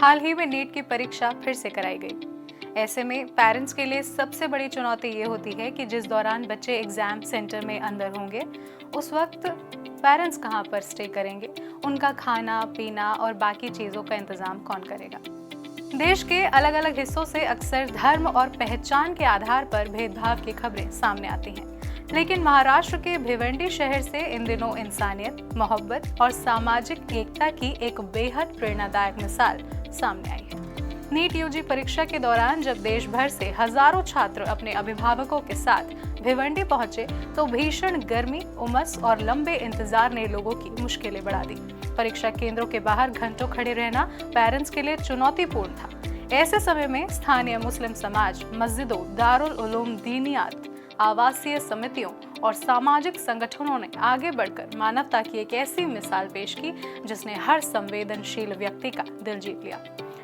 हाल ही में नीट की परीक्षा फिर से कराई गई। ऐसे में पेरेंट्स के लिए सबसे बड़ी चुनौती ये होती है कि जिस दौरान बच्चे एग्जाम सेंटर में अंदर होंगे, उस वक्त पेरेंट्स कहाँ पर स्टे करेंगे, उनका खाना पीना और बाकी चीज़ों का इंतजाम कौन करेगा। देश के अलग अलग हिस्सों से अक्सर धर्म और पहचान के आधार पर भेदभाव की खबरें सामने आती हैं, लेकिन महाराष्ट्र के भिवंडी शहर से इन दिनों इंसानियत, मोहब्बत और सामाजिक एकता की एक बेहद प्रेरणादायक मिसाल सामने आई है। नीट यूजी परीक्षा के दौरान जब देश भर से हजारों छात्र अपने अभिभावकों के साथ भिवंडी पहुंचे, तो भीषण गर्मी, उमस और लंबे इंतजार ने लोगों की मुश्किलें बढ़ा दी। परीक्षा केंद्रों के बाहर घंटों खड़े रहना पेरेंट्स के लिए चुनौतीपूर्ण था। ऐसे समय में स्थानीय मुस्लिम समाज, मस्जिदों, दारुल उलूम दीनियात, आवासीय समितियों और सामाजिक संगठनों ने आगे बढ़कर मानवता की एक ऐसी मिसाल पेश की जिसने हर संवेदनशील व्यक्ति का दिल जीत लिया।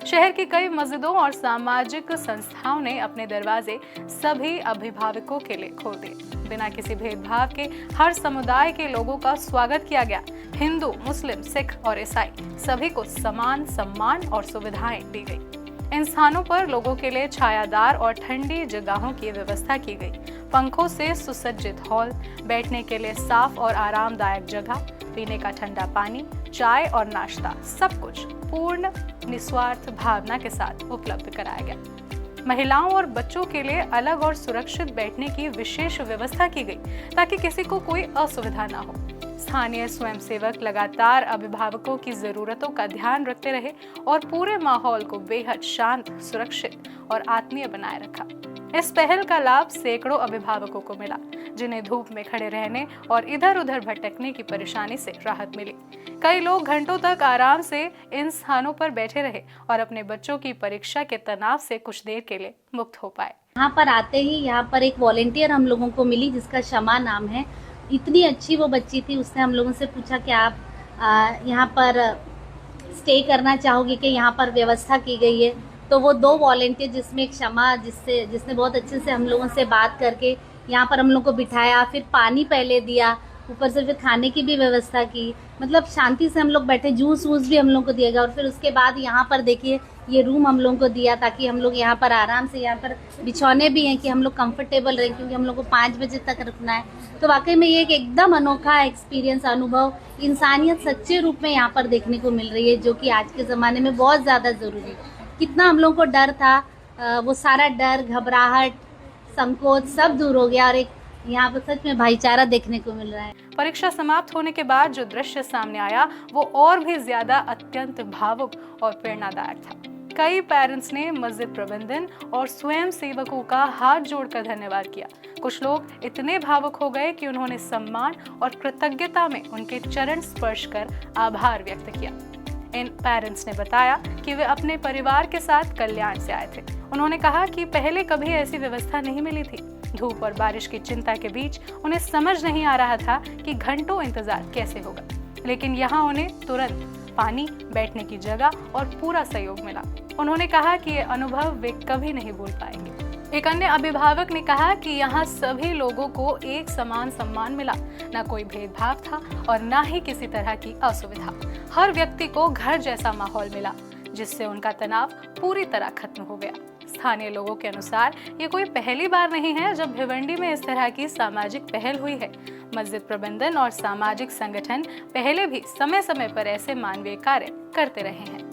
शहर की कई मस्जिदों और सामाजिक संस्थाओं ने अपने दरवाजे सभी अभिभावकों के लिए खोल दिए। बिना किसी भेदभाव के हर समुदाय के लोगों का स्वागत किया गया। हिंदू, मुस्लिम, सिख और ईसाई सभी को समान सम्मान और सुविधाएं दी गई। इन स्थानों पर लोगों के लिए छायादार और ठंडी जगहों की व्यवस्था की गई। पंखों से सुसज्जित हॉल, बैठने के लिए साफ और आरामदायक जगह, पीने का ठंडा पानी, चाय और नाश्ता, सब कुछ पूर्ण निस्वार्थ भावना के साथ उपलब्ध कराया गया। महिलाओं और बच्चों के लिए अलग और सुरक्षित बैठने की विशेष व्यवस्था की गई ताकि किसी को कोई असुविधा ना हो। स्थानीय स्वयंसेवक लगातार अभिभावकों की जरूरतों का ध्यान रखते रहे और पूरे माहौल को बेहद शांत, सुरक्षित और आत्मीय बनाए रखा। इस पहल का लाभ सैकड़ों अभिभावकों को मिला, जिन्हें धूप में खड़े रहने और इधर उधर भटकने की परेशानी से राहत मिली। कई लोग घंटों तक आराम से इन स्थानों पर बैठे रहे और अपने बच्चों की परीक्षा के तनाव से कुछ देर के लिए मुक्त हो पाए। यहाँ पर आते ही यहाँ पर एक वॉलेंटियर हम लोगों को मिली जिसका शमा नाम है। इतनी अच्छी वो बच्ची थी। उसने हम लोगों से पूछा कि आप यहाँ पर स्टे करना चाहोगे कि यहाँ पर व्यवस्था की गई है। तो वो दो वॉलेंटियर, जिसमें एक शमा जिसने बहुत अच्छे से हम लोगों से बात करके यहाँ पर हम लोग को बिठाया, फिर पानी पहले दिया, ऊपर से फिर खाने की भी व्यवस्था की। मतलब शांति से हम लोग बैठे, जूस वूस भी हम लोग को दिया गया। और फिर उसके बाद यहाँ पर देखिए ये रूम हम लोग को दिया ताकि हम लोग यहाँ पर आराम से, यहाँ पर बिछौने भी हैं कि हम लोग कंफर्टेबल रहें, क्योंकि हम लोग को 5 बजे तक रुकना है। तो वाकई में ये एक एकदम अनोखा एक्सपीरियंस, अनुभव, इंसानियत सच्चे रूप में यहाँ पर देखने को मिल रही है, जो कि आज के ज़माने में बहुत ज़्यादा ज़रूरी है। कितना हम लोग को डर था, वो सारा डर, घबराहट, संकोच सब दूर हो गया और एक यहाँ पर सच में भाईचारा देखने को मिल रहा है। परीक्षा समाप्त होने के बाद जो दृश्य सामने आया वो और भी ज्यादा अत्यंत भावुक और प्रेरणादायक था। कई पेरेंट्स ने मस्जिद प्रबंधन और स्वयं सेवकों का हाथ जोड़कर धन्यवाद किया। कुछ लोग इतने भावुक हो गए कि उन्होंने सम्मान और कृतज्ञता में उनके चरण स्पर्श कर आभार व्यक्त किया। इन पेरेंट्स ने बताया कि वे अपने परिवार के साथ कल्याण से आए थे। उन्होंने कहा कि पहले कभी ऐसी व्यवस्था नहीं मिली थी। धूप और बारिश की चिंता के बीच उन्हें समझ नहीं आ रहा था कि घंटों इंतजार कैसे होगा, लेकिन यहाँ उन्हें तुरंत पानी, बैठने की जगह और पूरा सहयोग मिला। उन्होंने कहा कि ये अनुभव वे कभी नहीं भूल पाएंगे। एक अन्य अभिभावक ने कहा कि यहाँ सभी लोगों को एक समान सम्मान मिला, न कोई भेदभाव था और न ही किसी तरह की असुविधा। हर व्यक्ति को घर जैसा माहौल मिला, जिससे उनका तनाव पूरी तरह खत्म हो गया। स्थानीय लोगों के अनुसार ये कोई पहली बार नहीं है जब भिवंडी में इस तरह की सामाजिक पहल हुई है। मस्जिद प्रबंधन और सामाजिक संगठन पहले भी समय समय पर ऐसे मानवीय कार्य करते रहे हैं।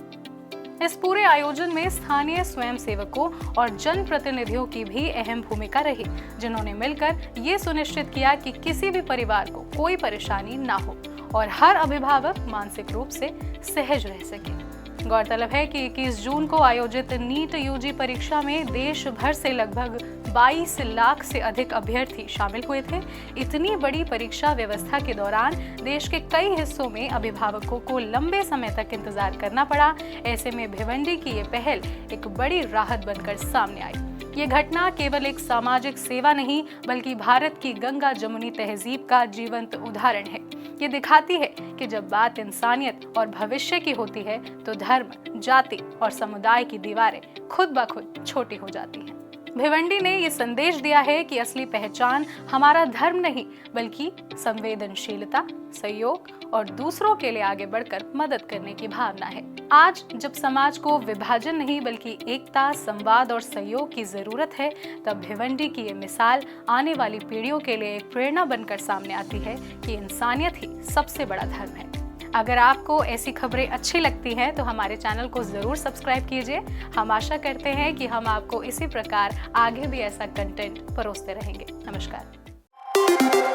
इस पूरे आयोजन में स्थानीय स्वयंसेवकों और जनप्रतिनिधियों की भी अहम भूमिका रही, जिन्होंने मिलकर ये सुनिश्चित किया कि किसी भी परिवार को कोई परेशानी ना हो और हर अभिभावक मानसिक रूप से सहज रह सके। गौरतलब है कि 21 जून को आयोजित नीट यूजी परीक्षा में देश भर से लगभग 22 लाख से अधिक अभ्यर्थी शामिल हुए थे। इतनी बड़ी परीक्षा व्यवस्था के दौरान देश के कई हिस्सों में अभिभावकों को लंबे समय तक इंतजार करना पड़ा। ऐसे में भिवंडी की ये पहल एक बड़ी राहत बनकर सामने आई। ये घटना केवल एक सामाजिक सेवा नहीं, बल्कि भारत की गंगा जमुनी तहजीब का जीवंत उदाहरण है। ये दिखाती है कि जब बात इंसानियत और भविष्य की होती है तो धर्म, जाति और समुदाय की दीवारें खुद ब खुद छोटी हो जाती हैं। भिवंडी ने ये संदेश दिया है कि असली पहचान हमारा धर्म नहीं बल्कि संवेदनशीलता, सहयोग और दूसरों के लिए आगे बढ़कर मदद करने की भावना है। आज जब समाज को विभाजन नहीं बल्कि एकता, संवाद और सहयोग की जरूरत है, तब भिवंडी की ये मिसाल आने वाली पीढ़ियों के लिए एक प्रेरणा बनकर सामने आती है कि इंसानियत ही सबसे बड़ा धर्म है। अगर आपको ऐसी खबरें अच्छी लगती हैं तो हमारे चैनल को ज़रूर सब्सक्राइब कीजिए। हम आशा करते हैं कि हम आपको इसी प्रकार आगे भी ऐसा कंटेंट परोसते रहेंगे। नमस्कार।